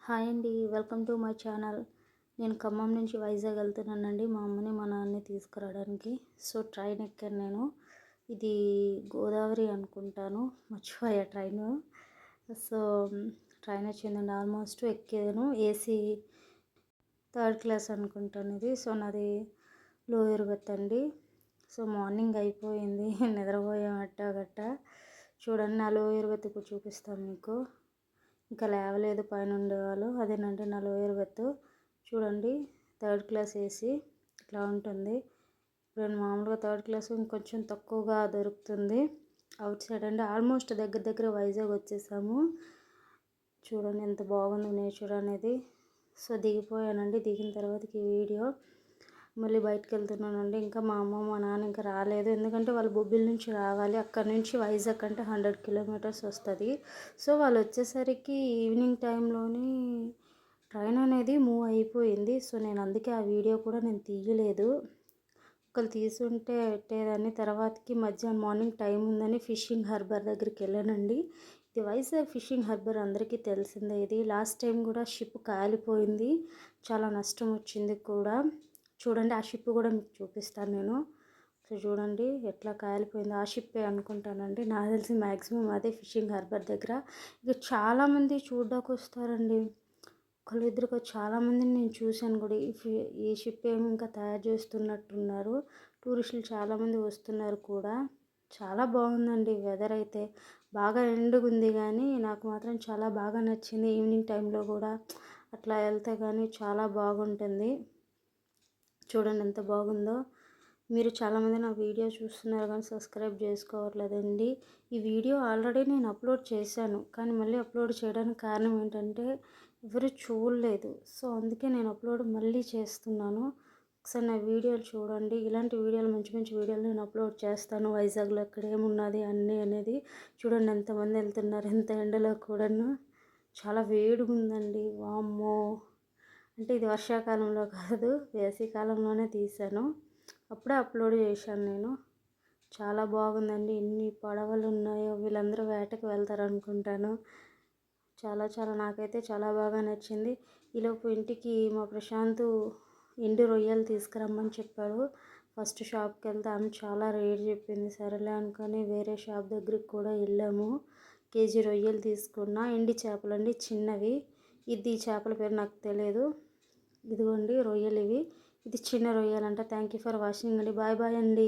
Hi అండి, welcome to my channel. నేను ఖమ్మం నుంచి వైజాగ్ వెళ్తున్నానండి మా అమ్మని మా నాన్నని తీసుకురావడానికి. సో ట్రైన్ ఎక్కాను నేను. ఇది గోదావరి అనుకుంటాను, మర్చిపోయా ట్రైను. సో ట్రైన్ వచ్చిందండి, ఆల్మోస్ట్ ఎక్కాను. ఏసీ థర్డ్ క్లాస్ అనుకుంటాను ఇది. సో నాది లోయర్ బెర్త్ అండి. సో మార్నింగ్ అయిపోయింది నిద్రపోయామట్ట గట్ట. చూడండి నా లోయర్ బెర్త్ ఇప్పుడు చూపిస్తాను మీకు. ఇంకా లేవలేదు పైన ఉండేవాళ్ళు. అదేనంటే నా లోయర్ బెర్త్. చూడండి థర్డ్ క్లాస్ ఏసీ ఇట్లా ఉంటుంది. ఇప్పుడు మామూలుగా థర్డ్ క్లాస్ ఇంకొంచెం తక్కువగా దొరుకుతుంది అవుట్ సైడ్ అండి. ఆల్మోస్ట్ దగ్గర దగ్గర వైజాగ్ వచ్చేసాము. చూడండి ఎంత బాగుంది నేచర్ అనేది. సో దిగిపోయానండి. దిగిన తర్వాతకి వీడియో మళ్ళీ బయటకు వెళ్తున్నానండి. ఇంకా మా అమ్మ మా నాన్న ఇంకా రాలేదు, ఎందుకంటే వాళ్ళు బొబ్బిలి నుంచి రావాలి. అక్కడ నుంచి వైజాగ్ అంటే 100 కిలోమీటర్స్ వస్తుంది. సో వాళ్ళు వచ్చేసరికి ఈవినింగ్ టైంలోని ట్రైన్ అనేది మూవ్ అయిపోయింది. సో నేను అందుకే ఆ వీడియో కూడా నేను తీయలేదు. ఒకళ్ళు తీసుంటే పెట్టేదాన్ని. తర్వాతకి మధ్యాహ్నం మార్నింగ్ టైం ఉందని ఫిషింగ్ హార్బర్ దగ్గరికి వెళ్ళానండి. ఇది వైజాగ్ ఫిషింగ్ హార్బర్ అందరికీ తెలిసిందే. ఇది లాస్ట్ టైం కూడా షిప్ కాలిపోయింది, చాలా నష్టం వచ్చింది కూడా. చూడండి ఆ షిప్ కూడా మీకు చూపిస్తాను నేను. సో చూడండి ఎట్లా కాలిపోయిందో. ఆ షిప్పే అనుకుంటానండి, నాకు తెలిసి మ్యాక్సిమం అదే ఫిషింగ్ హార్బర్ దగ్గర. ఇక చాలామంది చూడ్డానికి వస్తారండి, ఒకళ్ళు ఇద్దరు చాలామందిని నేను చూశాను కూడా. ఈ షిప్ ఏమి ఇంకా తయారు చేస్తున్నట్టున్నారు. టూరిస్టులు చాలామంది వస్తున్నారు కూడా. చాలా బాగుందండి. వెదర్ అయితే బాగా ఎండగా ఉంది, కానీ నాకు మాత్రం చాలా బాగా నచ్చింది. ఈవినింగ్ టైంలో కూడా అట్లా వెళ్తే కానీ చాలా బాగుంటుంది. చూడండి ఎంత బాగుందో. మీరు చాలామంది నా వీడియో చూస్తున్నారు కానీ సబ్స్క్రైబ్ చేసుకోవట్లేదండి. ఈ వీడియో ఆల్రెడీ నేను అప్లోడ్ చేశాను, కానీ మళ్ళీ అప్లోడ్ చేయడానికి కారణం ఏంటంటే ఎవరు చూడలేదు. సో అందుకే నేను అప్లోడ్ మళ్ళీ చేస్తున్నాను. ఒకసారి నా వీడియోలు చూడండి. ఇలాంటి వీడియోలు మంచి మంచి వీడియోలు నేను అప్లోడ్ చేస్తాను. వైజాగ్లో ఎక్కడ ఏమున్నది అన్నీ అనేది. చూడండి ఎంతమంది వెళ్తున్నారు, ఎంత ఎండలో కూడాను. చాలా వేడిగా ఉందండి. వామ్మో, అంటే ఇది వర్షాకాలంలో కాదు, వేసవికాలంలోనే తీశాను. అప్పుడే అప్లోడ్ చేశాను నేను. చాలా బాగుందండి. ఎన్ని పడవలు ఉన్నాయో. వీళ్ళందరూ వేటకు వెళ్తారు అనుకుంటాను. చాలా చాలా నాకైతే చాలా బాగా నచ్చింది. ఈలోపు ఇంటికి మా ప్రశాంత్ ఎండు రొయ్యలు తీసుకురమ్మని చెప్పాడు. ఫస్ట్ షాప్కి వెళ్తే ఆమె చాలా రేట్ చెప్పింది. సరేలే అనుకొని వేరే షాప్ దగ్గరికి కూడా వెళ్ళాము. కేజీ రొయ్యలు తీసుకున్నా. ఎండి చేపలు అండి, చిన్నవి. ఇది చేపల పేరు నాకు తెలియదు. ఇదిగోండి రొయ్యలు ఇవి. ఇది చిన్న రొయ్యలంట. థ్యాంక్ యూ ఫర్ వాచింగ్ అండి. బాయ్ బాయ్ అండి.